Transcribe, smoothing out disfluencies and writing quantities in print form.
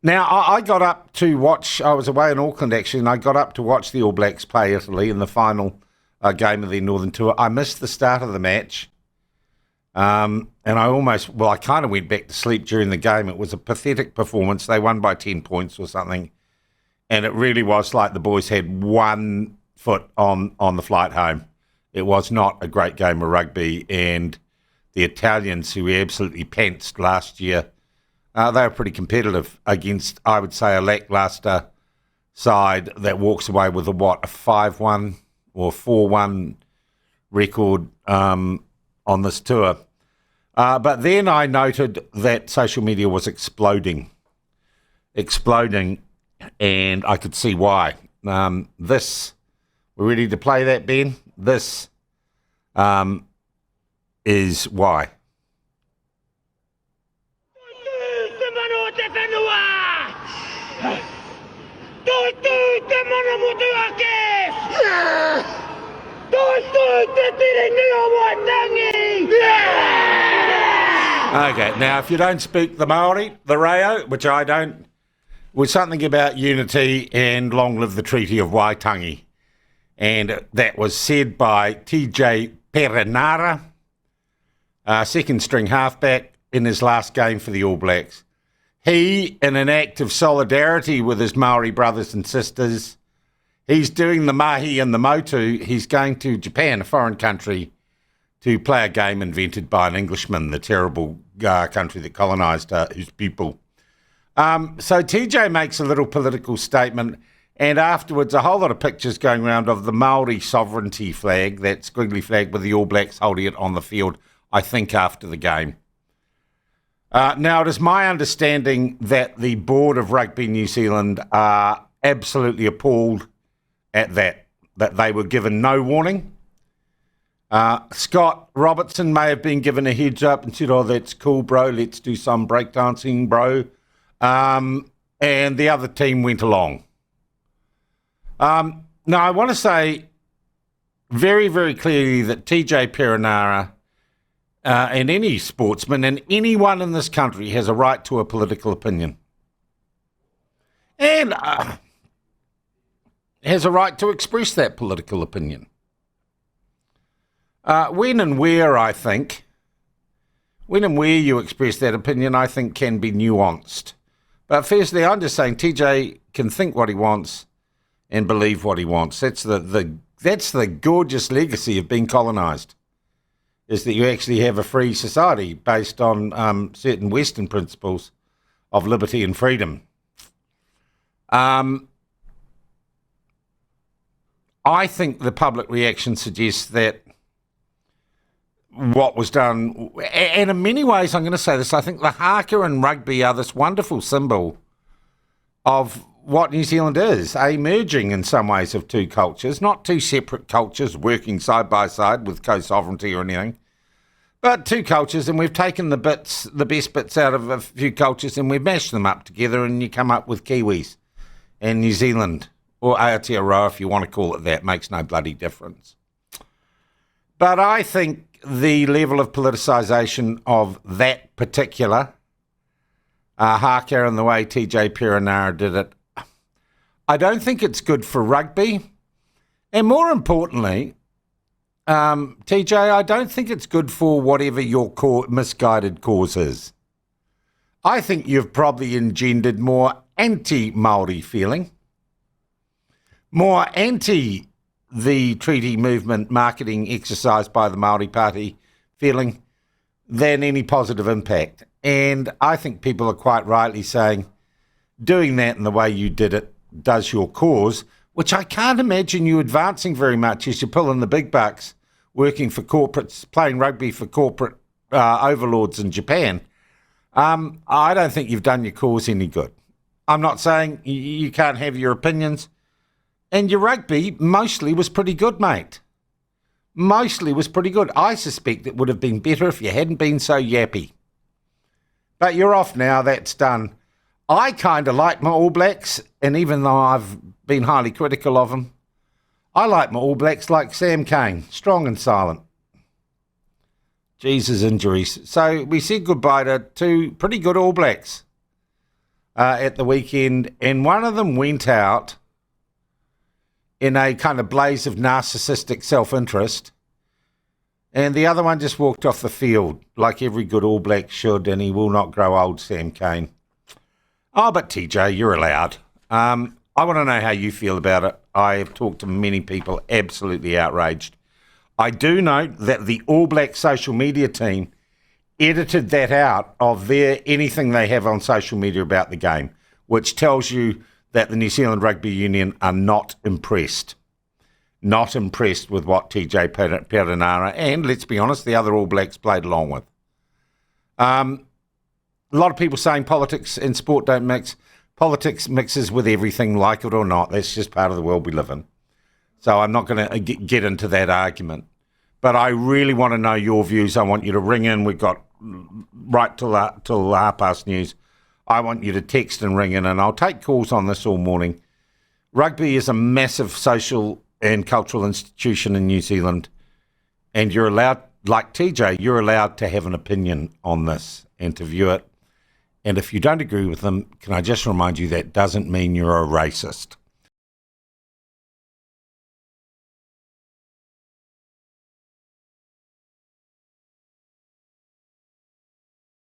Now, I got up to watch, I was away in Auckland actually, and I got up to watch the All Blacks play Italy in the final game of their Northern Tour. I missed the start of the match, and I kind of went back to sleep during the game. It was a pathetic performance. They won by 10 points or something, and it really was like the boys had one foot on the flight home. It was not a great game of rugby, and the Italians, who we absolutely pantsed last year, they were pretty competitive against, I would say, a lackluster side that walks away with a 5-1 or 4-1 record on this tour. But then I noted that social media was exploding, and I could see why. We're ready to play that, Ben? This is why. Okay, now if you don't speak the Maori, the reo, which I don't, was something about unity and long live the Treaty of Waitangi. And that was said by TJ Perenara, second string halfback in his last game for the All Blacks. He, in an act of solidarity with his Maori brothers and sisters, he's doing the mahi and the motu. He's going to Japan, a foreign country, to play a game invented by an Englishman, the terrible country that colonised his people. So TJ makes a little political statement, and afterwards a whole lot of pictures going around of the Maori sovereignty flag, that squiggly flag with the All Blacks holding it on the field, I think after the game. Now, it is my understanding that the Board of Rugby New Zealand are absolutely appalled at that they were given no warning. Scott Robertson may have been given a heads up and said, "Oh, that's cool, bro, let's do some breakdancing, bro." And the other team went along. Now, I want to say very, very clearly that TJ Perenara and any sportsman and anyone in this country has a right to a political opinion. And has a right to express that political opinion. When and where you express that opinion, I think can be nuanced. But firstly, I'm just saying TJ can think what he wants and believe what he wants. That's the gorgeous legacy of being colonised, is that you actually have a free society based on certain Western principles of liberty and freedom. I think the public reaction suggests that what was done, and in many ways, I'm going to say this, I think the haka and rugby are this wonderful symbol of what New Zealand is, a merging in some ways of two cultures, not two separate cultures working side by side with co-sovereignty or anything, but two cultures, and we've taken the best bits out of a few cultures and we've mashed them up together, and you come up with Kiwis and New Zealand, or Aotearoa if you want to call it that, makes no bloody difference. But I think the level of politicisation of that particular haka and the way TJ Perenara did it, I don't think it's good for rugby. And more importantly, TJ, I don't think it's good for whatever your misguided cause is. I think you've probably engendered more anti-Māori feeling, more anti the treaty movement marketing exercise by the Māori Party feeling than any positive impact. And I think people are quite rightly saying doing that in the way you did it does your cause, which I can't imagine you advancing very much as you're pulling the big bucks, working for corporates, playing rugby for corporate overlords in Japan. I don't think you've done your cause any good. I'm not saying you can't have your opinions. And your rugby mostly was pretty good, mate. Mostly was pretty good. I suspect it would have been better if you hadn't been so yappy. But you're off now, that's done. I kind of like my All Blacks, and even though I've been highly critical of them, I like my All Blacks like Sam Cane, strong and silent. Jesus, injuries. So we said goodbye to two pretty good All Blacks. at the weekend, and one of them went out in a kind of blaze of narcissistic self-interest, and the other one just walked off the field like every good All Black should, and he will not grow old, Sam Cane. Oh, but TJ, you're allowed. I want to know how you feel about it. I have talked to many people absolutely outraged. I do note that the All Black social media team edited that out of anything they have on social media about the game, which tells you that the New Zealand Rugby Union are not impressed. Not impressed with what TJ Perenara and, let's be honest, the other All Blacks played along with. A lot of people saying politics and sport don't mix. Politics mixes with everything, like it or not. That's just part of the world we live in. So I'm not going to get into that argument. But I really want to know your views. I want you to ring in. We've got right till 1:30 news. I want you to text and ring in, and I'll take calls on this all morning. Rugby is a massive social and cultural institution in New Zealand, and you're allowed, like TJ, you're allowed to have an opinion on this and to view it. And if you don't agree with them, can I just remind you that doesn't mean you're a racist.